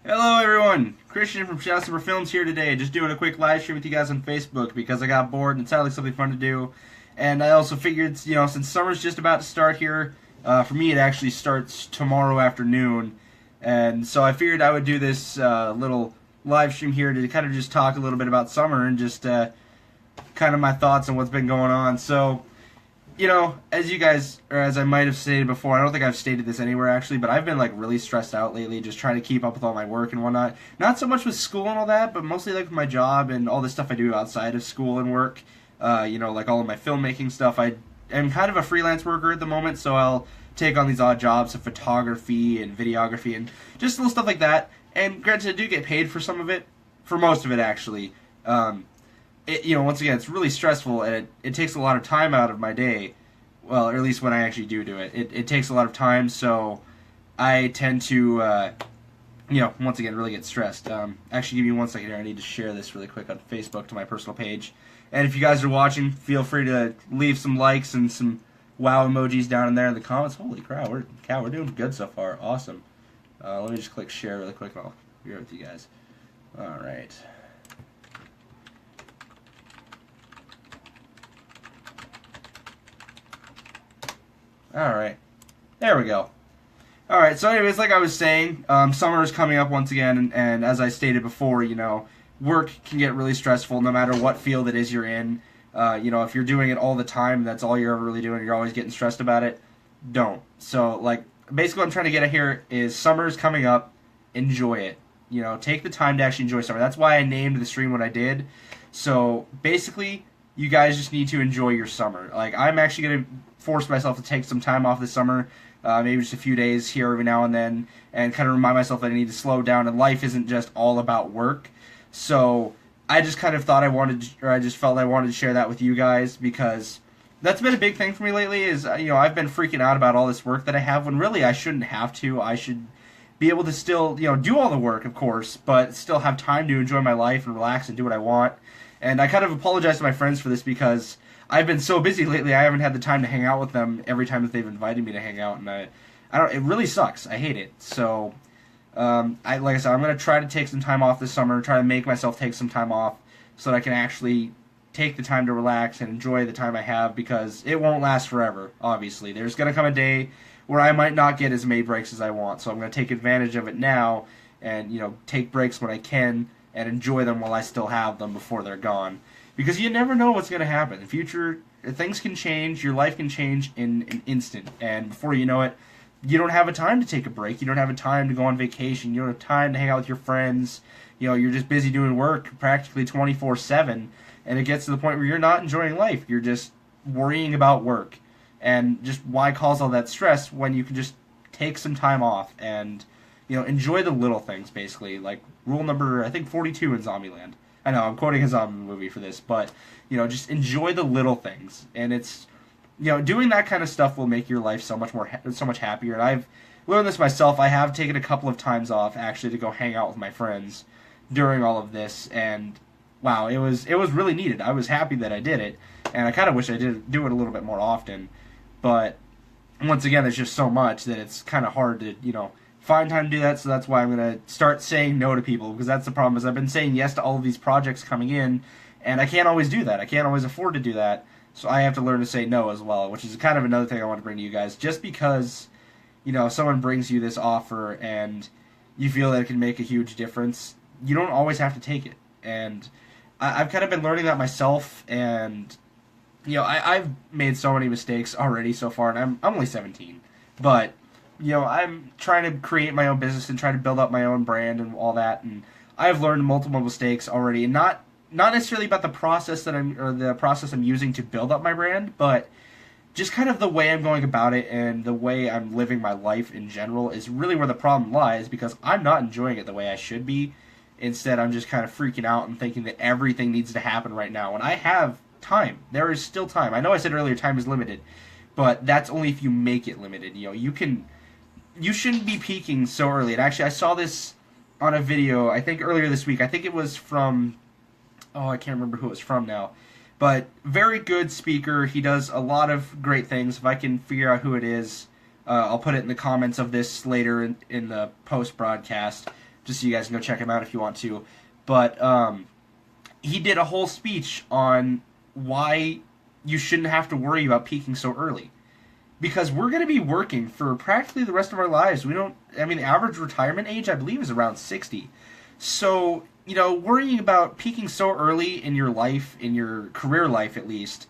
Hello everyone, Christian from Shout Super Films here today, just doing a quick live stream with you guys on Facebook because I got bored and it sounded like something fun to do. And I also figured, since summer's just about to start here, for me it actually starts tomorrow afternoon. And so I figured I would do this little live stream here to kind of just talk a little bit about summer and just kind of my thoughts on what's been going on. So, as you guys, or as I might have stated before, I don't think I've stated this anywhere actually, but I've been like really stressed out lately, just trying to keep up with all my work and whatnot. Not so much with school and all that, but mostly like with my job and all the stuff I do outside of school and work. Like all of my filmmaking stuff. I am kind of a freelance worker at the moment, so I'll take on these odd jobs of photography and videography and just little stuff like that. And granted, I do get paid for some of it, for most of it actually. Once again, it's really stressful and it takes a lot of time out of my day. Well, or at least when I actually do it. It takes a lot of time, so I tend to, once again, really get stressed. Actually, give me 1 second here. I need to share this really quick on Facebook to my personal page. And if you guys are watching, feel free to leave some likes and some wow emojis down in there in the comments. Holy crap, we're doing good so far. Awesome. Let me just click share really quick and I'll be here with you guys. All right. Alright, there we go. Alright, so anyways, like I was saying, summer is coming up once again, and as I stated before, work can get really stressful no matter what field it is you're in. If you're doing it all the time, that's all you're ever really doing, you're always getting stressed about it, don't. So, basically what I'm trying to get at here is summer is coming up, enjoy it. Take the time to actually enjoy summer. That's why I named the stream what I did. So, basically, you guys just need to enjoy your summer. I'm actually going to force myself to take some time off this summer, maybe just a few days here every now and then, and kind of remind myself that I need to slow down, and life isn't just all about work. So I just kind of thought I just felt I wanted to share that with you guys, because that's been a big thing for me lately, is, I've been freaking out about all this work that I have, when really I shouldn't have to. I should be able to still, do all the work, of course, but still have time to enjoy my life and relax and do what I want. And I kind of apologize to my friends for this because I've been so busy lately, I haven't had the time to hang out with them every time that they've invited me to hang out, and I don't. It really sucks. I hate it. So, like I said, I'm gonna try to take some time off this summer. Try to make myself take some time off so that I can actually take the time to relax and enjoy the time I have, because it won't last forever. Obviously, there's gonna come a day where I might not get as many breaks as I want. So I'm gonna take advantage of it now, and take breaks when I can, and enjoy them while I still have them before they're gone. Because you never know what's going to happen. In the future, things can change, your life can change in an instant. And before you know it, you don't have a time to take a break. You don't have a time to go on vacation. You don't have time to hang out with your friends. You're just busy doing work practically 24/7. And it gets to the point where you're not enjoying life. You're just worrying about work. And just why cause all that stress when you can just take some time off and, enjoy the little things, basically. Like rule number, I think, 42 in Zombieland. I know, I'm quoting a zombie movie for this, but, just enjoy the little things. And it's, doing that kind of stuff will make your life so much happier. And I've learned this myself. I have taken a couple of times off, actually, to go hang out with my friends during all of this. And, wow, it was really needed. I was happy that I did it. And I kind of wish I did do it a little bit more often. But, once again, there's just so much that it's kind of hard to, find time to do that, so that's why I'm going to start saying no to people, because that's the problem, is I've been saying yes to all of these projects coming in, and I can't always do that. I can't always afford to do that, so I have to learn to say no as well, which is kind of another thing I want to bring to you guys. Just because, someone brings you this offer and you feel that it can make a huge difference, you don't always have to take it. And I've kind of been learning that myself, and, I've made so many mistakes already so far, and I'm only 17, but I'm trying to create my own business and try to build up my own brand and all that, and I've learned multiple mistakes already, and not necessarily about the process I'm using to build up my brand, but just kind of the way I'm going about it and the way I'm living my life in general is really where the problem lies, because I'm not enjoying it the way I should be. Instead, I'm just kind of freaking out and thinking that everything needs to happen right now, and I have time. There is still time. I know I said earlier time is limited, but that's only if you make it limited. You shouldn't be peaking so early. And actually, I saw this on a video, I think earlier this week. I think it was from, I can't remember who it was from now. But very good speaker. He does a lot of great things. If I can figure out who it is, I'll put it in the comments of this later in the post-broadcast. just so you guys can go check him out if you want to. But he did a whole speech on why you shouldn't have to worry about peaking so early. Because we're going to be working for practically the rest of our lives. The average retirement age, I believe, is around 60. So, worrying about peaking so early in your life, in your career life at least,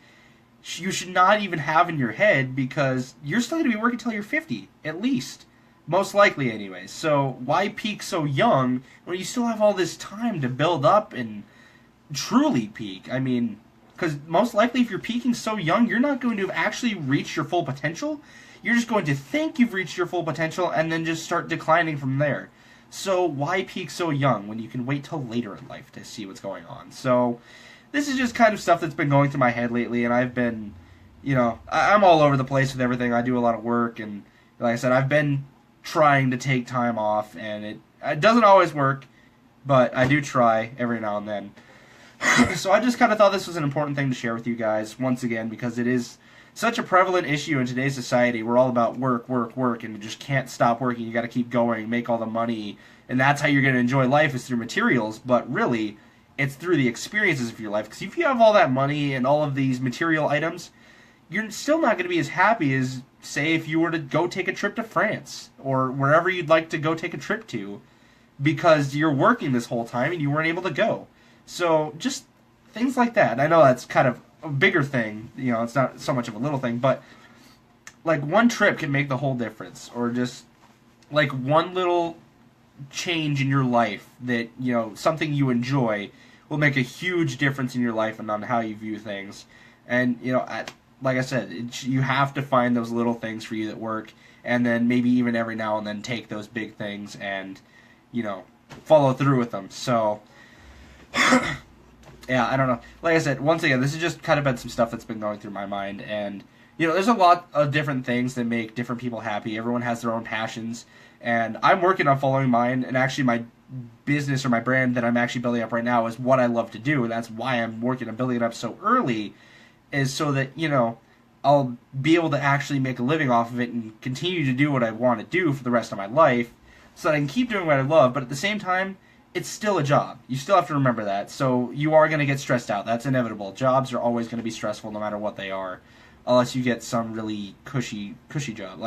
you should not even have in your head, because you're still going to be working until you're 50, at least. Most likely, anyway. So, why peak so young when you still have all this time to build up and truly peak? Because most likely if you're peaking so young, you're not going to have actually reached your full potential. You're just going to think you've reached your full potential and then just start declining from there. So why peak so young when you can wait till later in life to see what's going on? So this is just kind of stuff that's been going through my head lately, and I've been, I'm all over the place with everything. I do a lot of work, and like I said, I've been trying to take time off, and it doesn't always work, but I do try every now and then. So I just kind of thought this was an important thing to share with you guys, once again, because it is such a prevalent issue in today's society. We're all about work, work, work, and you just can't stop working. You got to keep going, make all the money, and that's how you're going to enjoy life, is through materials. But really, it's through the experiences of your life. Because if you have all that money and all of these material items, you're still not going to be as happy as, say, if you were to go take a trip to France or wherever you'd like to go take a trip to, because you're working this whole time and you weren't able to go. So just things like that. And I know that's kind of a bigger thing, it's not so much of a little thing, but like one trip can make the whole difference, or just like one little change in your life that, something you enjoy will make a huge difference in your life and on how you view things. And, like I said, you have to find those little things for you that work, and then maybe even every now and then take those big things and, follow through with them. So yeah, I don't know. Like I said, once again, this has just kind of been some stuff that's been going through my mind, and there's a lot of different things that make different people happy. Everyone has their own passions, and I'm working on following mine, and actually my business or my brand that I'm actually building up right now is what I love to do, and that's why I'm working on building it up so early, is so that, I'll be able to actually make a living off of it and continue to do what I want to do for the rest of my life, so that I can keep doing what I love, but at the same time, it's still a job. You still have to remember that. So you are going to get stressed out. That's inevitable. Jobs are always going to be stressful no matter what they are, unless you get some really cushy job.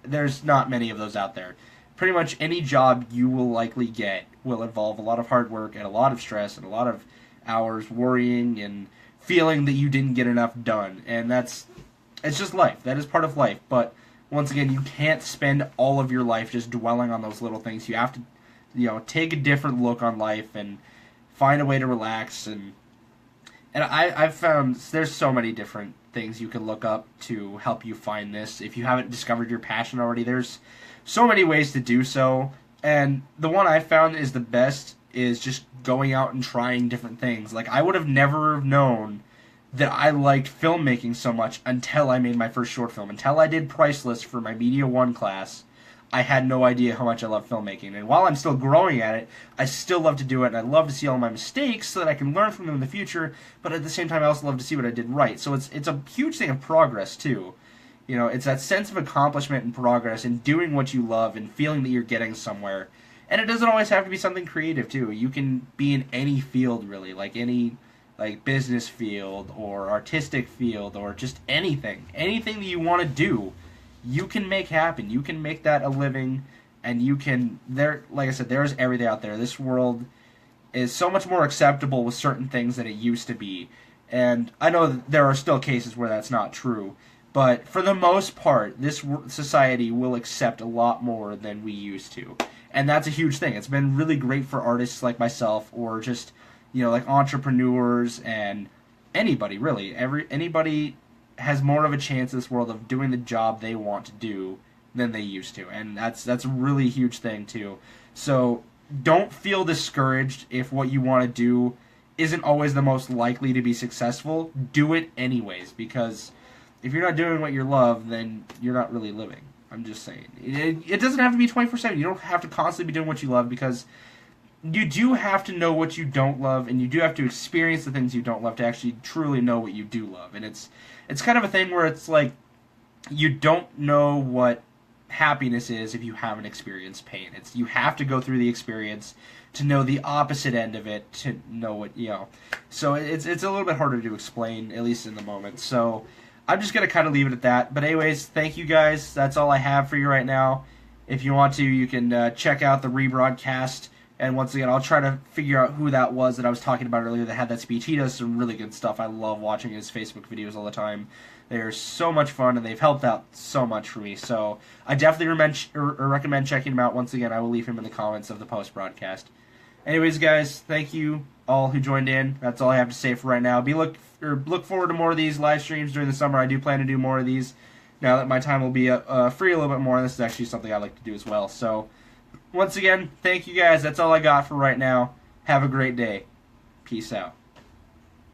There's not many of those out there. Pretty much any job you will likely get will involve a lot of hard work and a lot of stress and a lot of hours worrying and feeling that you didn't get enough done. And it's just life. That is part of life. But once again, you can't spend all of your life just dwelling on those little things. You have to take a different look on life and find a way to relax. And I've found there's so many different things you can look up to help you find this. If you haven't discovered your passion already, there's so many ways to do so. And the one I found is the best is just going out and trying different things. Like, I would have never known that I liked filmmaking so much until I made my first short film. Until I did Priceless for my Media 1 class, I had no idea how much I love filmmaking. And while I'm still growing at it, I still love to do it, and I love to see all my mistakes so that I can learn from them in the future, but at the same time I also love to see what I did right. So it's a huge thing of progress, too. It's that sense of accomplishment and progress and doing what you love and feeling that you're getting somewhere. And it doesn't always have to be something creative, too. You can be in any field, really, like any business field or artistic field or just anything. Anything that you want to do, you can make happen. You can make that a living, and you can, like I said, there's everything out there. This world is so much more acceptable with certain things than it used to be. And I know that there are still cases where that's not true, but for the most part, this society will accept a lot more than we used to. And that's a huge thing. It's been really great for artists like myself, or just, like entrepreneurs and anybody, really. Anybody has more of a chance in this world of doing the job they want to do than they used to, and that's a really huge thing too. So don't feel discouraged if what you want to do isn't always the most likely to be successful. Do it anyways, because if you're not doing what you love, then you're not really living. I'm just saying. It doesn't have to be 24/7. You don't have to constantly be doing what you love, because you do have to know what you don't love, and you do have to experience the things you don't love to actually truly know what you do love. And it's kind of a thing where it's like you don't know what happiness is if you haven't experienced pain. It's you have to go through the experience to know the opposite end of it, to know what, you know. So it's a little bit harder to explain, at least in the moment. So I'm just going to kind of leave it at that. But anyways, thank you guys. That's all I have for you right now. If you want to, you can check out the rebroadcast. And once again, I'll try to figure out who that was that I was talking about earlier that had that speech. He does some really good stuff. I love watching his Facebook videos all the time. They're so much fun, and they've helped out so much for me. So I definitely recommend checking him out. Once again, I will leave him in the comments of the post-broadcast. Anyways, guys, thank you all who joined in. That's all I have to say for right now. Look forward to more of these live streams during the summer. I do plan to do more of these now that my time will be free a little bit more, and this is actually something I like to do as well. So once again, thank you guys. That's all I got for right now. Have a great day. Peace out.